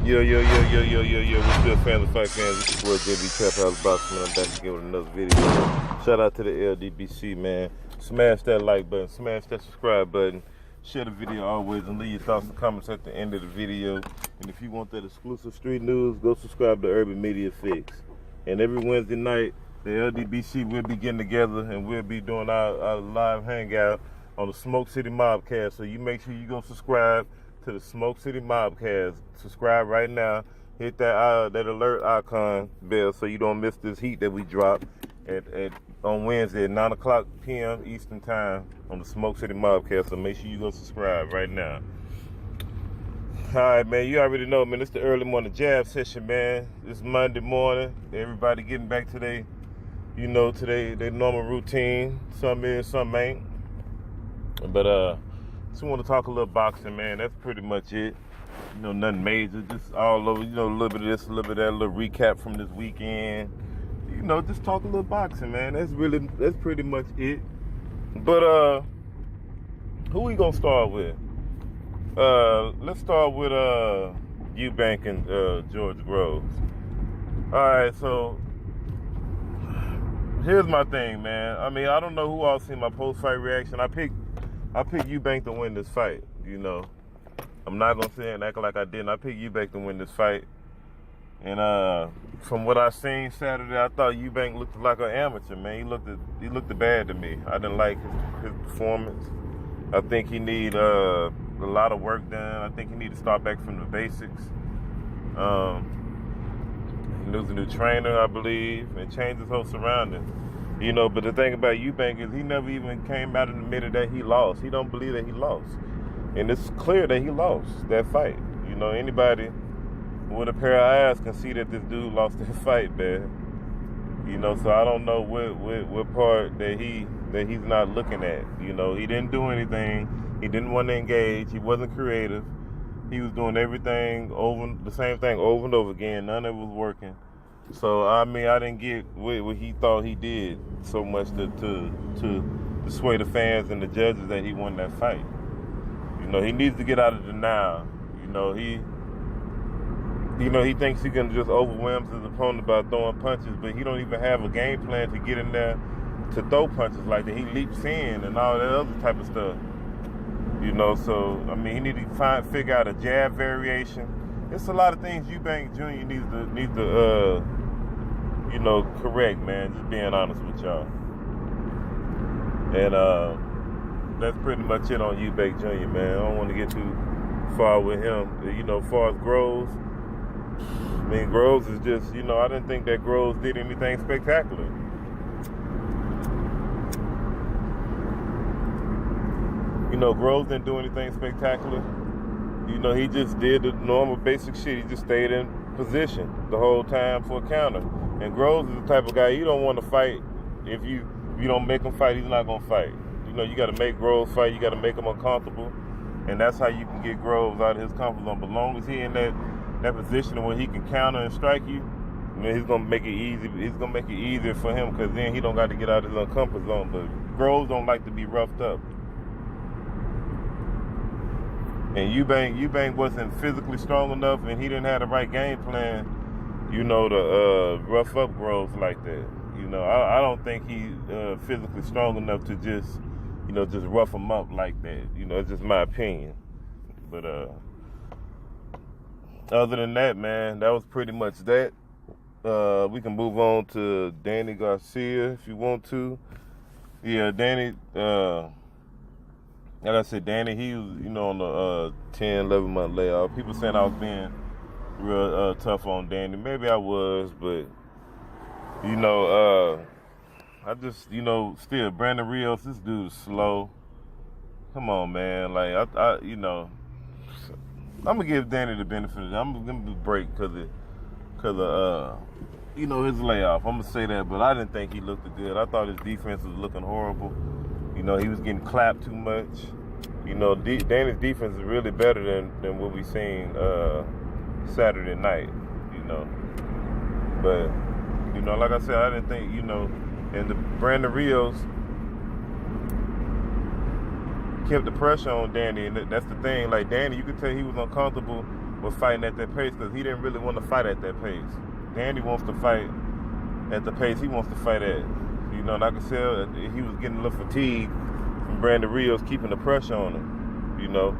Yo. What's good, family, fight fans? This is your boy JB Trap House Boxin. I'm back again with another video. Shout out to the LDBC, man. Smash that like button, smash that subscribe button, share the video always, and leave your thoughts and comments at the end of the video. And if you want that exclusive street news, go subscribe to Urban Media Fix. And every Wednesday night, the LDBC will be getting together and we'll be doing our live hangout on the Smoke City Mobcast. So you make sure you go subscribe to the Smoke City Mobcast. Subscribe right now. Hit that alert icon bell so you don't miss this heat that we drop on Wednesday at 9 o'clock p.m. Eastern Time on the Smoke City Mobcast. So make sure you go subscribe right now. All right, man. You already know, man. It's the early morning jab session, man. It's Monday morning. Everybody getting back to their normal routine. Some is, some ain't. But just want to talk a little boxing, man. That's pretty much it. Nothing major. Just all over, a little bit of this, a little bit of that, a little recap from this weekend. Just talk a little boxing, man. That's pretty much it. But who we gonna start with? Let's start with Eubank and George Groves. All right, so here's my thing, man. I mean, I don't know who all seen my post-fight reaction. I picked Eubank to win this fight, I'm not going to say and act like I didn't. I picked Eubank to win this fight. And from what I seen Saturday, I thought Eubank looked like an amateur, man. He looked bad to me. I didn't like his performance. I think he need a lot of work done. I think he need to start back from the basics. He needs a new trainer, I believe, and change his whole surroundings. But the thing about Eubank is he never even came out and admitted that he lost. He don't believe that he lost. And it's clear that he lost that fight. Anybody with a pair of eyes can see that this dude lost that fight, man. So I don't know what part that he's not looking at. He didn't do anything. He didn't want to engage. He wasn't creative. He was doing everything the same thing over and over again. None of it was working. So I mean, I didn't get what he thought he did so much to sway the fans and the judges that he won that fight. He needs to get out of denial. He thinks he can just overwhelm his opponent by throwing punches, but he don't even have a game plan to get in there to throw punches like that. He leaps in and all that other type of stuff. So I mean, he needs to figure out a jab variation. It's a lot of things Eubank Jr. needs to correct, man. Just being honest with y'all. And that's pretty much it on Eubank Jr., man. I don't want to get too far with him. As far as Groves, I mean, Groves is just, I didn't think that Groves did anything spectacular. Groves didn't do anything spectacular. He just did the normal basic shit. He just stayed in position the whole time for a counter. And Groves is the type of guy you don't want to fight. If you don't make him fight, he's not going to fight. You got to make Groves fight. You got to make him uncomfortable. And that's how you can get Groves out of his comfort zone. But as long as he in that position where he can counter and strike you, he's going to make it easy. It's going to make it easier for him because then he don't got to get out of his comfort zone. But Groves don't like to be roughed up. And Eubank wasn't physically strong enough, and he didn't have the right game plan, to rough up Groves like that. I don't think he's physically strong enough to just rough him up like that. It's just my opinion. But other than that, man, that was pretty much that. We can move on to Danny Garcia if you want to. Yeah, Danny. Like I said, Danny, he was, on the 10, 11-month layoff. People saying I was being real tough on Danny. Maybe I was, but, I just, still, Brandon Rios, this dude is slow. Come on, man. Like, I'm going to give Danny the benefit of it. I'm going to give him a break because of his layoff. I'm going to say that, but I didn't think he looked good. I thought his defense was looking horrible. He was getting clapped too much. Danny's defense is really better than what we seen Saturday night, But, like I said, I didn't think, and the Brandon Rios kept the pressure on Danny, and that's the thing. Like Danny, you could tell he was uncomfortable was fighting at that pace because he didn't really want to fight at that pace. Danny wants to fight at the pace he wants to fight at. You know, and I could tell he was getting a little fatigued from Brandon Rios keeping the pressure on him, you know.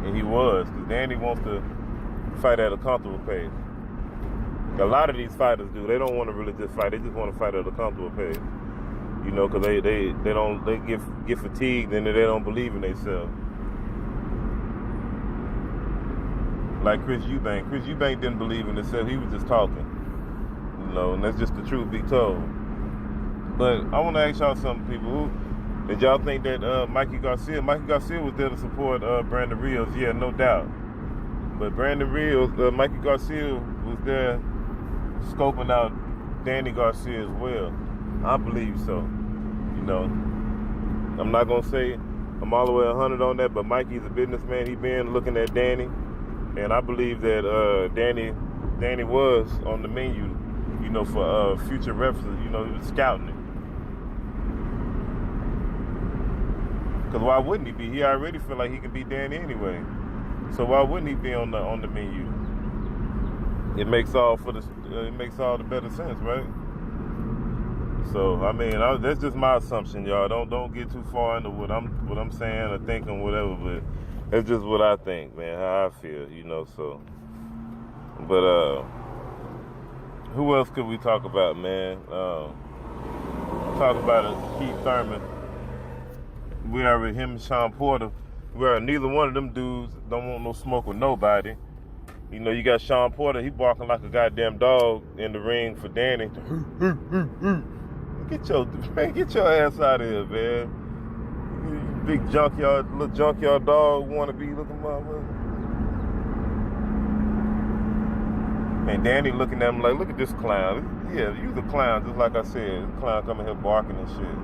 And he was, because Danny wants to fight at a comfortable pace. A lot of these fighters do. They don't want to really just fight. They just want to fight at a comfortable pace. You know, because they get fatigued and they don't believe in themselves. Like Chris Eubank. Chris Eubank didn't believe in himself. He was just talking. You know, and that's just the truth be told. But I want to ask y'all something, people. Did y'all think that Mikey Garcia was there to support Brandon Rios? Yeah, no doubt. But Brandon Rios, Mikey Garcia was there scoping out Danny Garcia as well. I believe so. You know, I'm not going to say I'm all the way 100 on that, but Mikey's a businessman. He been looking at Danny. And I believe that Danny was on the menu, you know, for future references. You know, he was scouting it. Because why wouldn't he be? He already feel like he can beat Danny anyway. So why wouldn't he be on the menu? It makes all the better sense, right? So I mean, that's just my assumption, y'all. Don't get too far into what I'm saying or thinking, whatever. But that's just what I think, man. How I feel, you know. So, but who else could we talk about, man? Talk about it, Keith Thurman. We are with him and Sean Porter. Neither one of them dudes don't want no smoke with nobody. You know, you got Sean Porter, he barking like a goddamn dog in the ring for Danny. Get your ass out of here, man. You big little junkyard dog wannabe looking motherfucker. And Danny looking at him like, look at this clown. Yeah, you's a clown, just like I said. This clown coming here barking and shit.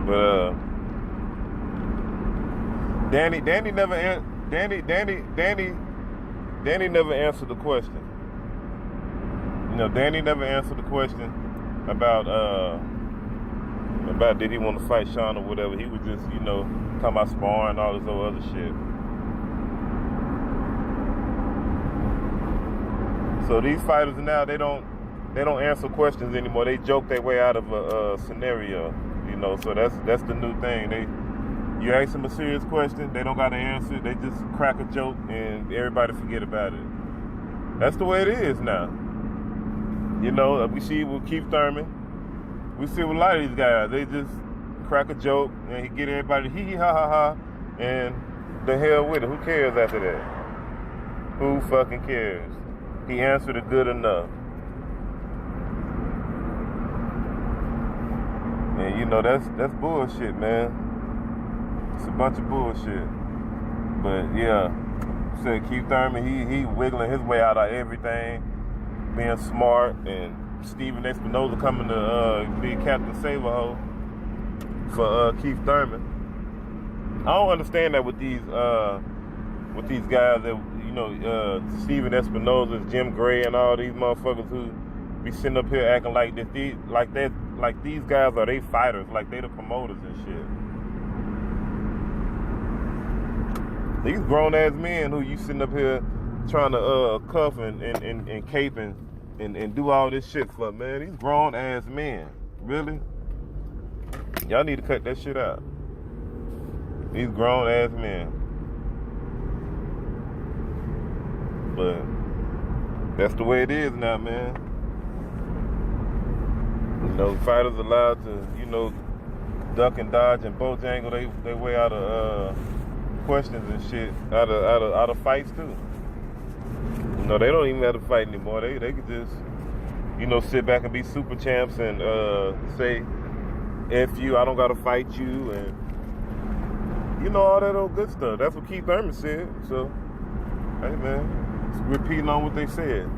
But Danny never answered the question. You know, Danny never answered the question about did he want to fight Sean or whatever. He was just, you know, talking about sparring, all this other shit. So these fighters now, they don't answer questions anymore. They joke their way out of a scenario, you know. So that's the new thing. You ask them a serious question, they don't got to answer it. They just crack a joke and everybody forget about it. That's the way it is now. You know, we see with Keith Thurman, we see with a lot of these guys, they just crack a joke and he get everybody hee hee ha ha ha, and the hell with it. Who cares after that? Who fucking cares? He answered it good enough. And you know, that's bullshit, man. It's a bunch of bullshit. But yeah, said Keith Thurman, he wiggling his way out of everything, being smart, and Steven Espinoza coming to be Captain Save-A-Ho for Keith Thurman. I don't understand that with these guys that, you know, Steven Espinoza, Jim Gray, and all these motherfuckers who be sitting up here acting like these guys are they fighters, like they the promoters and shit. These grown ass men who you sitting up here trying to cuff and cape and do all this shit for, man. These grown ass men, really? Y'all need to cut that shit out. These grown ass men. But that's the way it is now, man. You know, fighters allowed to, you know, duck and dodge and bojangle they way out of questions and shit, out of fights too. You know, they don't even have to fight anymore. They could just, you know, sit back and be super champs and say, F you, I don't gotta fight you, and you know, all that old good stuff. That's what Keith Thurman said. So, hey man, just repeating on what they said.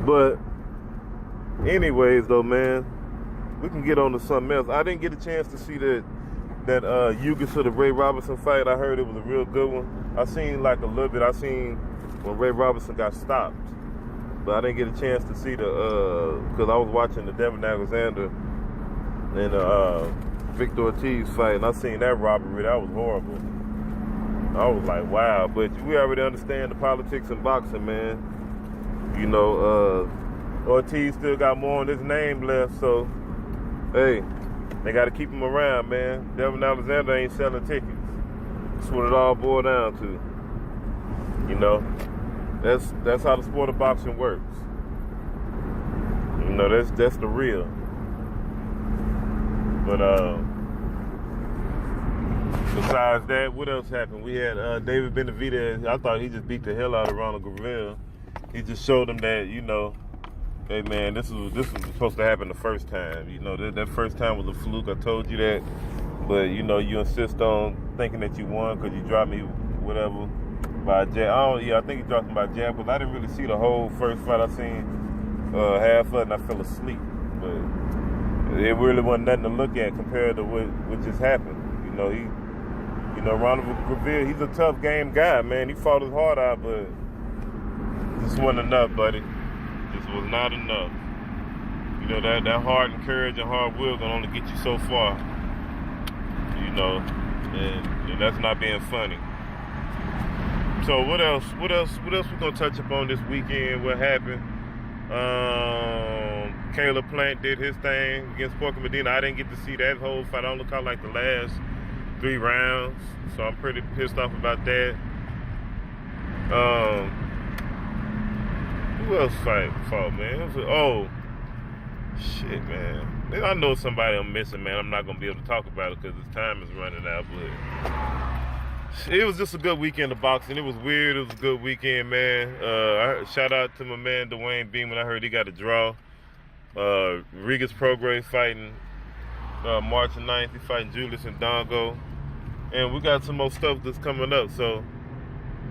But anyways though, man, we can get on to something else. I didn't get a chance to see that Ugas to the Ray Robinson fight. I heard it was a real good one. I seen like a little bit. I seen when Ray Robinson got stopped, but I didn't get a chance to see because I was watching the Devin Alexander and Victor Ortiz fight, and I seen that robbery. That was horrible. I was like, wow. But we already understand the politics in boxing, man. You know, Ortiz still got more on his name left, so hey, they got to keep him around, man. Devin Alexander ain't selling tickets. That's what it all boiled down to. You know, that's how the sport of boxing works. You know, that's the real. But besides that, what else happened? We had David Benavidez. I thought he just beat the hell out of Ronald Gravell. He just showed him that, you know, hey man, this was supposed to happen the first time. You know, that first time was a fluke. I told you that. But you know, you insist on thinking that you won because you dropped me, whatever, by jab. I think he dropped me by jab because I didn't really see the whole first fight. I seen half of it and I fell asleep. But it really wasn't nothing to look at compared to what just happened. You know, Ronald Gravell, he's a tough game guy, man. He fought his heart out, but this wasn't enough, buddy. This was not enough. You know, that heart and courage and hard will gonna only get you so far. You know, and that's not being funny. So what else we gonna touch upon this weekend? What happened? Caleb Plant did his thing against Porky Medina. I didn't get to see that whole fight. I only caught like the last 3 rounds, so I'm pretty pissed off about that. Who else fought, man? Shit, man. I know somebody I'm missing, man. I'm not gonna be able to talk about it because his time is running out, but it was just a good weekend of boxing. It was weird. It was a good weekend, man. Shout out to my man Dwayne Beeman. I heard he got a draw. Regis Prograis fighting March 9th. He fighting Julius and Dongo. And we got some more stuff that's coming up. So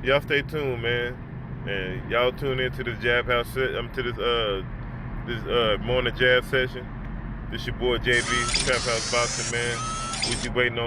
y'all stay tuned, man. And y'all tune into this jab house this morning jab session. This your boy JB, Trap House Boxing, man. We be waiting on